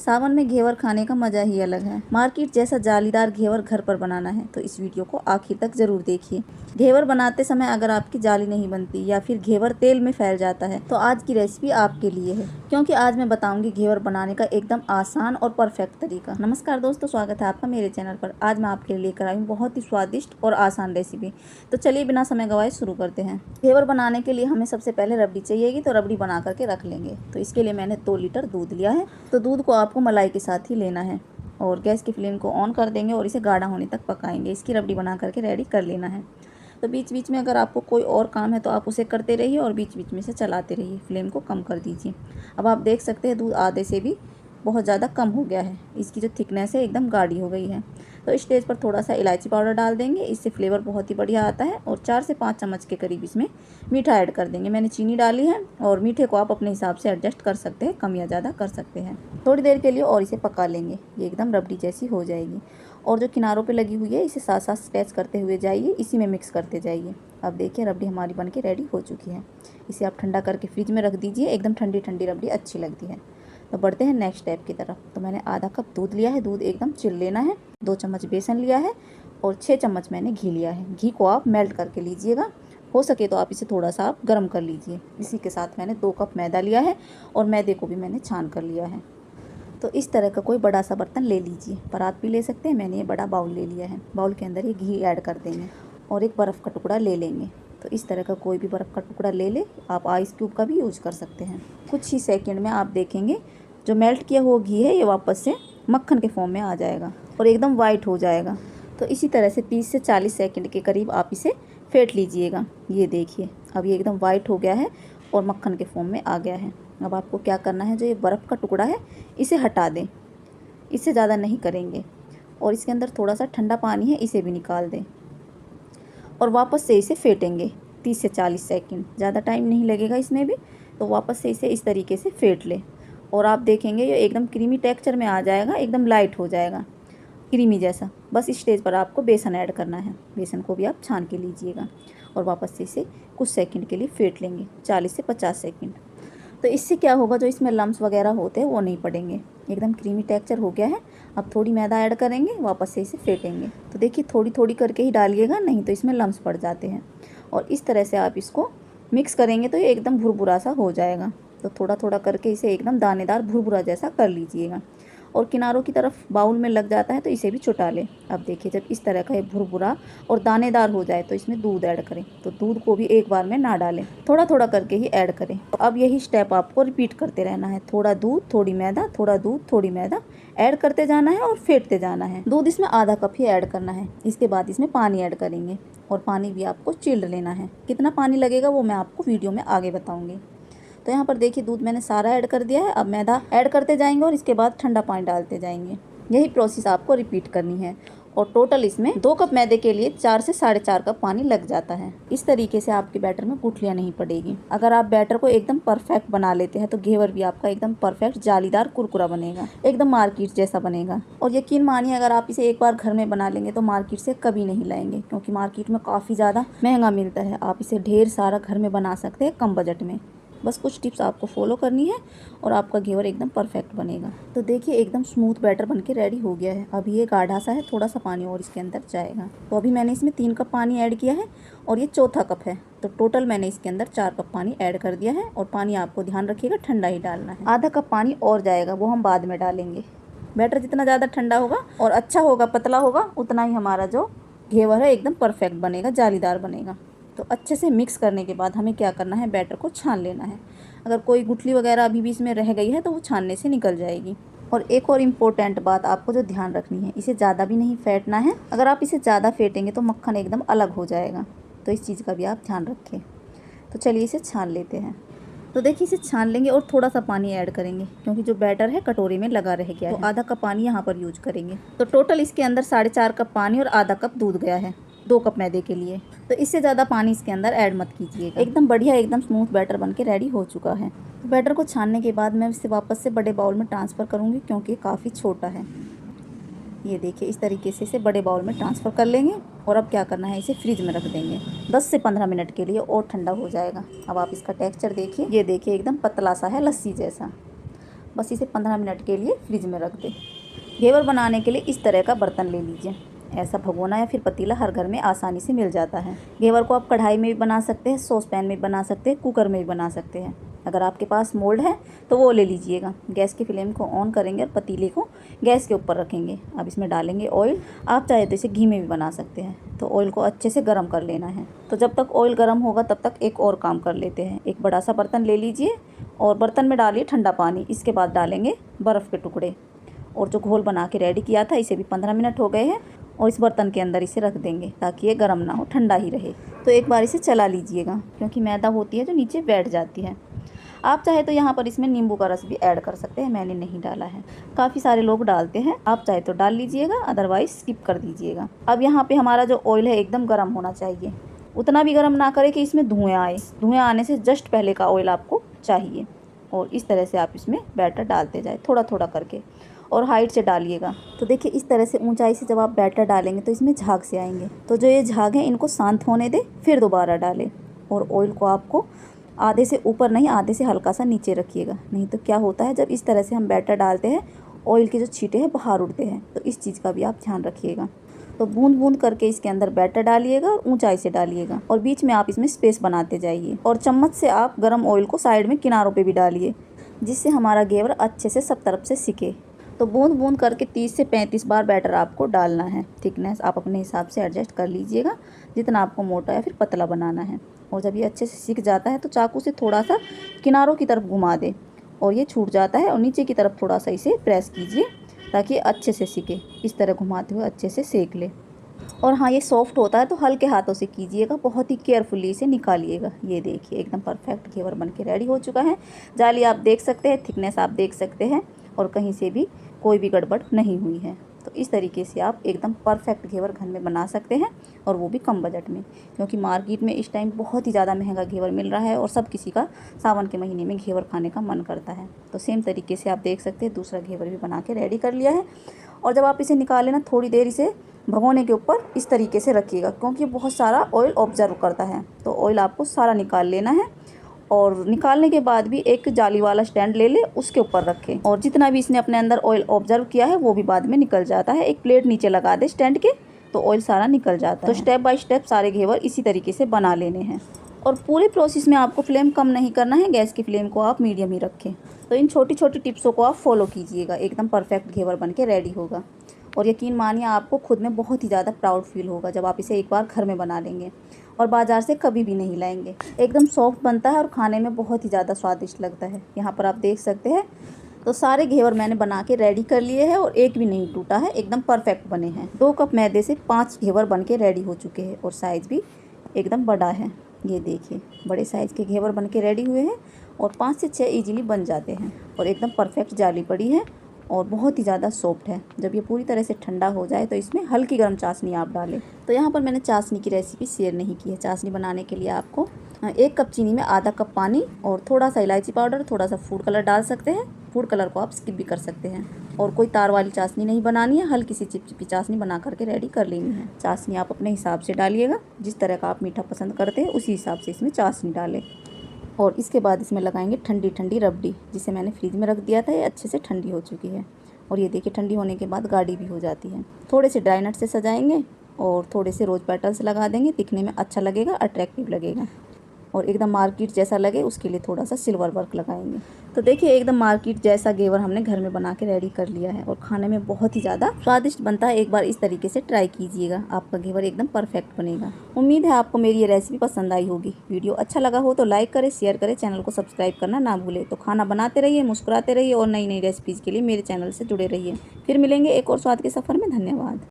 सावन में घेवर खाने का मज़ा ही अलग है। मार्केट जैसा जालीदार घेवर घर पर बनाना है तो इस वीडियो को आखिर तक ज़रूर देखिए। घेवर बनाते समय अगर आपकी जाली नहीं बनती या फिर घेवर तेल में फैल जाता है तो आज की रेसिपी आपके लिए है, क्योंकि आज मैं बताऊंगी घेवर बनाने का एकदम आसान और परफेक्ट तरीका। नमस्कार दोस्तों, स्वागत है आपका मेरे चैनल पर। आज मैं आपके लिए लेकर आई हूँ बहुत ही स्वादिष्ट और आसान रेसिपी। तो चलिए बिना समय गवाए शुरू करते हैं। घेवर बनाने के लिए हमें सबसे पहले रबड़ी चाहिएगी, तो रबड़ी बना करके रख लेंगे। तो इसके लिए मैंने 2 लीटर दूध लिया है। तो दूध को आपको मलाई के साथ ही लेना है और गैस की फ्लेम को ऑन कर देंगे और इसे गाढ़ा होने तक पकाएंगे। इसकी रबड़ी बना करके रेडी कर लेना है। तो बीच बीच में अगर आपको कोई और काम है तो आप उसे करते रहिए और बीच बीच में से चलाते रहिए। फ्लेम को कम कर दीजिए। अब आप देख सकते हैं दूध आधे से भी बहुत ज़्यादा कम हो गया है। इसकी जो थिकनेस है एकदम गाढ़ी हो गई है। तो इस स्टेज पर थोड़ा सा इलायची पाउडर डाल देंगे, इससे फ्लेवर बहुत ही बढ़िया आता है। और 4 से 5 चम्मच के करीब इसमें मीठा ऐड कर देंगे। मैंने चीनी डाली है और मीठे को आप अपने हिसाब से एडजस्ट कर सकते हैं, कम या ज़्यादा कर सकते हैं। थोड़ी देर के लिए और इसे पका लेंगे, ये एकदम रबड़ी जैसी हो जाएगी। और जो किनारों पे लगी हुई है इसे साथ साथ स्क्रैच करते हुए जाइए, इसी में मिक्स करते जाइए। अब देखिए रबड़ी हमारी बनके रेडी हो चुकी है। इसे आप ठंडा करके फ्रिज में रख दीजिए, एकदम ठंडी ठंडी रबड़ी अच्छी लगती है। तो बढ़ते हैं नेक्स्ट स्टेप की तरफ। तो मैंने आधा कप दूध लिया है, दूध एकदम चिल लेना है। 2 चम्मच बेसन लिया है और 6 चम्मच मैंने घी लिया है। घी को आप मेल्ट करके लीजिएगा, हो सके तो आप इसे थोड़ा सा आप गर्म कर लीजिए। इसी के साथ मैंने 2 कप मैदा लिया है और मैदे को भी मैंने छान कर लिया है। तो इस तरह का कोई बड़ा सा बर्तन ले लीजिए, परात भी ले सकते हैं। मैंने ये बड़ा बाउल ले लिया है। बाउल के अंदर ये घी ऐड कर देंगे और एक बर्फ़ का टुकड़ा ले लेंगे। तो इस तरह का कोई भी बर्फ़ का टुकड़ा ले ले, आप आइस क्यूब का भी यूज़ कर सकते हैं। कुछ ही सेकंड में आप देखेंगे जो मेल्ट किया हुआ घी है ये वापस से मक्खन के फॉर्म में आ जाएगा और एकदम वाइट हो जाएगा। तो इसी तरह से 30 से 40 सेकंड के करीब आप इसे फेंट लीजिएगा। ये देखिए अब ये एकदम वाइट हो गया है और मक्खन के फॉर्म में आ गया है। अब आपको क्या करना है, जो ये बर्फ़ का टुकड़ा है इसे हटा दें, इससे ज़्यादा नहीं करेंगे। और इसके अंदर थोड़ा सा ठंडा पानी है, इसे भी निकाल दें और वापस से इसे फेंटेंगे 30 से 40 सेकंड। ज़्यादा टाइम नहीं लगेगा इसमें भी। तो वापस से इसे इस तरीके से फेंट लें और आप देखेंगे ये एकदम क्रीमी टेक्सचर में आ जाएगा, एकदम लाइट हो जाएगा, क्रीमी जैसा। बस इस स्टेज पर आपको बेसन ऐड करना है। बेसन को भी आप छान के लीजिएगा और वापस से इसे कुछ सेकंड के लिए फेंट लेंगे, 40 से 50 सेकंड। तो इससे क्या होगा, जो इसमें लम्स वगैरह होते हैं वो नहीं पड़ेंगे। एकदम क्रीमी टेक्सचर हो गया है। अब थोड़ी मैदा ऐड करेंगे, वापस से इसे फेंटेंगे। तो देखिए थोड़ी थोड़ी करके ही डालिएगा, नहीं तो इसमें लम्स पड़ जाते हैं। और इस तरह से आप इसको मिक्स करेंगे तो ये एकदम भुरभुरा सा हो जाएगा। तो थोड़ा थोड़ा करके इसे एकदम दानेदार भुरभुरा जैसा कर लीजिएगा। और किनारों की तरफ बाउल में लग जाता है तो इसे भी छुटा लें। अब देखिए जब इस तरह का ये भुरभुरा और दानेदार हो जाए तो इसमें दूध ऐड करें। तो दूध को भी एक बार में ना डालें, थोड़ा थोड़ा करके ही ऐड करें। तो अब यही स्टेप आपको रिपीट करते रहना है। थोड़ा दूध थोड़ी मैदा, थोड़ा दूध थोड़ी मैदा ऐड करते जाना है और फेंटते जाना है। दूध इसमें आधा कप ही ऐड करना है। इसके बाद इसमें पानी ऐड करेंगे और पानी भी आपको चिल्ड लेना है। कितना पानी लगेगा वो मैं आपको वीडियो में आगे बताऊँगी। तो यहाँ पर देखिए दूध मैंने सारा ऐड कर दिया है। अब मैदा ऐड करते जाएंगे और इसके बाद ठंडा पानी डालते जाएंगे। यही प्रोसेस आपको रिपीट करनी है। और टोटल इसमें 2 कप मैदे के लिए 4 से 4.5 कप पानी लग जाता है। इस तरीके से आपके बैटर में गुठलियाँ नहीं पड़ेगी। अगर आप बैटर को एकदम परफेक्ट बना लेते हैं तो घेवर भी आपका एकदम परफेक्ट जालीदार कुरकुरा बनेगा, एकदम मार्केट जैसा बनेगा। और यकीन मानिए अगर आप इसे एक बार घर में बना लेंगे तो मार्केट से कभी नहीं लाएंगे, क्योंकि मार्केट में काफ़ी ज़्यादा महंगा मिलता है। आप इसे ढेर सारा घर में बना सकते हैं कम बजट में। बस कुछ टिप्स आपको फॉलो करनी है और आपका घेवर एकदम परफेक्ट बनेगा। तो देखिए एकदम स्मूथ बैटर बनके रेडी हो गया है। अभी ये गाढ़ा सा है, थोड़ा सा पानी और इसके अंदर जाएगा। तो अभी मैंने इसमें 3 कप पानी ऐड किया है और ये चौथा कप है। तो टोटल मैंने इसके अंदर 4 कप पानी ऐड कर दिया है। और पानी आपको ध्यान रखिएगा ठंडा ही डालना है। आधा कप पानी और जाएगा, वो हम बाद में डालेंगे। बैटर जितना ज़्यादा ठंडा होगा और अच्छा होगा, पतला होगा, उतना ही हमारा जो घेवर है एकदम परफेक्ट बनेगा, जालीदार बनेगा। तो अच्छे से मिक्स करने के बाद हमें क्या करना है, बैटर को छान लेना है। अगर कोई गुठली वगैरह अभी भी इसमें रह गई है तो वो छानने से निकल जाएगी। और एक और इम्पोर्टेंट बात आपको जो ध्यान रखनी है, इसे ज़्यादा भी नहीं फेंटना है। अगर आप इसे ज़्यादा फेंटेंगे तो मक्खन एकदम अलग हो जाएगा। तो इस चीज़ का भी आप ध्यान रखें। तो चलिए इसे छान लेते हैं। तो देखिए इसे छान लेंगे और थोड़ा सा पानी ऐड करेंगे, क्योंकि जो बैटर है कटोरी में लगा रह गया है। तो आधा कप पानी यहाँ पर यूज करेंगे। तो टोटल इसके अंदर 4.5 कप पानी और आधा कप दूध गया है 2 कप मैदे के लिए। तो इससे ज़्यादा पानी इसके अंदर ऐड मत कीजिएगा। एकदम बढ़िया एकदम स्मूथ बैटर बनके रेडी हो चुका है। तो बैटर को छानने के बाद मैं इसे वापस से बड़े बाउल में ट्रांसफ़र करूँगी, क्योंकि काफ़ी छोटा है। ये देखिए इस तरीके से इसे बड़े बाउल में ट्रांसफ़र कर लेंगे। और अब क्या करना है, इसे फ्रिज में रख देंगे 10 से 15 मिनट के लिए और ठंडा हो जाएगा। अब आप इसका टेक्सचर देखिए, ये देखिए एकदम पतला सा है, लस्सी जैसा। बस इसे 15 मिनट के लिए फ्रिज में रख दें। घेवर बनाने के लिए इस तरह का बर्तन ले लीजिए। ऐसा भगोना या फिर पतीला हर घर में आसानी से मिल जाता है। घेवर को आप कढ़ाई में भी बना सकते हैं, सॉस पैन में भी बना सकते हैं, कुकर में भी बना सकते हैं। अगर आपके पास मोल्ड है तो वो ले लीजिएगा। गैस की फ्लेम को ऑन करेंगे और पतीले को गैस के ऊपर रखेंगे। अब इसमें डालेंगे ऑयल। आप चाहे तो इसे घी में भी बना सकते हैं। तो ऑयल को अच्छे से गर्म कर लेना है। तो जब तक ऑयल गर्म होगा तब तक एक और काम कर लेते हैं। एक बड़ा सा बर्तन ले लीजिए और बर्तन में डालिए ठंडा पानी। इसके बाद डालेंगे बर्फ़ के टुकड़े और जो घोल बना के रेडी किया था इसे भी 15 मिनट हो गए हैं और इस बर्तन के अंदर इसे रख देंगे ताकि ये गर्म ना हो, ठंडा ही रहे। तो एक बार इसे चला लीजिएगा क्योंकि मैदा होती है जो नीचे बैठ जाती है। आप चाहे तो यहाँ पर इसमें नींबू का रस भी ऐड कर सकते हैं, मैंने नहीं डाला है। काफ़ी सारे लोग डालते हैं, आप चाहे तो डाल लीजिएगा, अदरवाइज स्किप कर दीजिएगा। अब यहाँ पे हमारा जो ऑयल है एकदम गर्म होना चाहिए। उतना भी गर्म ना करे कि इसमें धुएँ आए। धुएँ आने से जस्ट पहले का ऑयल आपको चाहिए। और इस तरह से आप इसमें बैटर डालते जाए थोड़ा थोड़ा करके और हाइट से डालिएगा। तो देखिए इस तरह से ऊंचाई से जब आप बैटर डालेंगे तो इसमें झाग से आएंगे। तो जो ये झाग हैं इनको शांत होने दें, फिर दोबारा डालें। और ऑयल को आपको आधे से ऊपर नहीं, आधे से हल्का सा नीचे रखिएगा। नहीं तो क्या होता है, जब इस तरह से हम बैटर डालते हैं ऑयल के जो छींटे हैं बाहर उड़ते हैं। तो इस चीज़ का भी आप ध्यान रखिएगा। तो बूंद बूंद करके इसके अंदर बैटर डालिएगा और ऊंचाई से डालिएगा और बीच में आप इसमें स्पेस बनाते जाइए। और चम्मच से आप गर्म ऑयल को साइड में किनारों पे भी डालिए, जिससे हमारा घेवर अच्छे से सब तरफ से सिके। तो बूंद बूंद करके 30 से 35 बार बैटर आपको डालना है। थिकनेस आप अपने हिसाब से एडजस्ट कर लीजिएगा, जितना आपको मोटा या फिर पतला बनाना है। और जब ये अच्छे से सिक जाता है तो चाकू से थोड़ा सा किनारों की तरफ घुमा दे और ये छूट जाता है और नीचे की तरफ थोड़ा सा इसे प्रेस कीजिए ताकि अच्छे से सिके। इस तरह घुमाते हुए अच्छे से सेक ले। और हाँ, ये सॉफ्ट होता है तो हल्के हाथों से कीजिएगा, बहुत ही केयरफुली इसे निकालिएगा। ये देखिए एकदम परफेक्ट घेवर बन के रेडी हो चुका है। जाली आप देख सकते हैं, थिकनेस आप देख सकते हैं और कहीं से भी कोई भी गड़बड़ नहीं हुई है। तो इस तरीके से आप एकदम परफेक्ट घेवर घर में बना सकते हैं और वो भी कम बजट में, क्योंकि मार्केट में इस टाइम बहुत ही ज़्यादा महंगा घेवर मिल रहा है और सब किसी का सावन के महीने में घेवर खाने का मन करता है। तो सेम तरीके से आप देख सकते हैं दूसरा घेवर भी बना के रेडी कर लिया है। और जब आप इसे निकालें ना, थोड़ी देर इसे भगोने के ऊपर इस तरीके से रखिएगा, क्योंकि बहुत सारा ऑयल ऑब्जर्व करता है। तो ऑयल आपको सारा निकाल लेना है और निकालने के बाद भी एक जाली वाला स्टैंड ले ले, उसके ऊपर रखें और जितना भी इसने अपने अंदर ऑयल ऑब्जर्व किया है वो भी बाद में निकल जाता है। एक प्लेट नीचे लगा दे स्टैंड के तो ऑयल सारा निकल जाता है। तो स्टेप बाय स्टेप सारे घेवर इसी तरीके से बना लेने हैं और पूरे प्रोसेस में आपको फ्लेम कम नहीं करना है, गैस की फ्लेम को आप मीडियम ही रखें। तो इन छोटी छोटी टिप्सों को आप फॉलो कीजिएगा, एकदम परफेक्ट घेवर बन के रेडी होगा। और यकीन मानिए आपको खुद में बहुत ही ज़्यादा प्राउड फील होगा जब आप इसे एक बार घर में बना लेंगे और बाज़ार से कभी भी नहीं लाएंगे। एकदम सॉफ्ट बनता है और खाने में बहुत ही ज़्यादा स्वादिष्ट लगता है। यहाँ पर आप देख सकते हैं। तो सारे घेवर मैंने बना के रेडी कर लिए हैं और एक भी नहीं टूटा है, एकदम परफेक्ट बने हैं। 2 कप मैदे से 5 घेवर बन के रेडी हो चुके हैं और साइज़ भी एकदम बड़ा है। ये देखिए बड़े साइज़ के घेवर बन के रेडी हुए हैं और 5 से 6 ईजिली बन जाते हैं और एकदम परफेक्ट जाली पड़ी है और बहुत ही ज़्यादा सॉफ्ट है। जब ये पूरी तरह से ठंडा हो जाए तो इसमें हल्की गर्म चाशनी आप डालें। तो यहाँ पर मैंने चाशनी की रेसिपी शेयर नहीं की है। चाशनी बनाने के लिए आपको 1 कप चीनी में आधा कप पानी और थोड़ा सा इलायची पाउडर, थोड़ा सा फूड कलर डाल सकते हैं। फूड कलर को आप स्किप भी कर सकते हैं। और कोई तार वाली चाशनी नहीं बनानी है, हल्की सी चिपचिपी चाशनी बना करके रेडी कर लेनी है। चाशनी आप अपने हिसाब से डालिएगा, जिस तरह का आप मीठा पसंद करते हैं उसी हिसाब से इसमें चाशनी डालें। और इसके बाद इसमें लगाएंगे ठंडी ठंडी रबड़ी, जिसे मैंने फ्रिज में रख दिया था। ये अच्छे से ठंडी हो चुकी है और ये देखिए ठंडी होने के बाद गाढ़ी भी हो जाती है। थोड़े से ड्राई नट से सजाएंगे और थोड़े से रोज़ पेटल्स लगा देंगे, दिखने में अच्छा लगेगा, अट्रैक्टिव लगेगा और एकदम मार्केट जैसा लगे उसके लिए थोड़ा सा सिल्वर वर्क लगाएंगे। तो देखिए एकदम मार्केट जैसा घेवर हमने घर में बना के रेडी कर लिया है और खाने में बहुत ही ज़्यादा स्वादिष्ट बनता है। एक बार इस तरीके से ट्राई कीजिएगा, आपका घेवर एकदम परफेक्ट बनेगा। उम्मीद है आपको मेरी ये रेसिपी पसंद आई होगी। वीडियो अच्छा लगा हो तो लाइक करें, शेयर करें, चैनल को सब्सक्राइब करना ना भूलें। तो खाना बनाते रहिए, मुस्कुराते रहिए और नई नई रेसिपीज़ के लिए मेरे चैनल से जुड़े रहिए। फिर मिलेंगे एक और स्वाद के सफ़र में। धन्यवाद।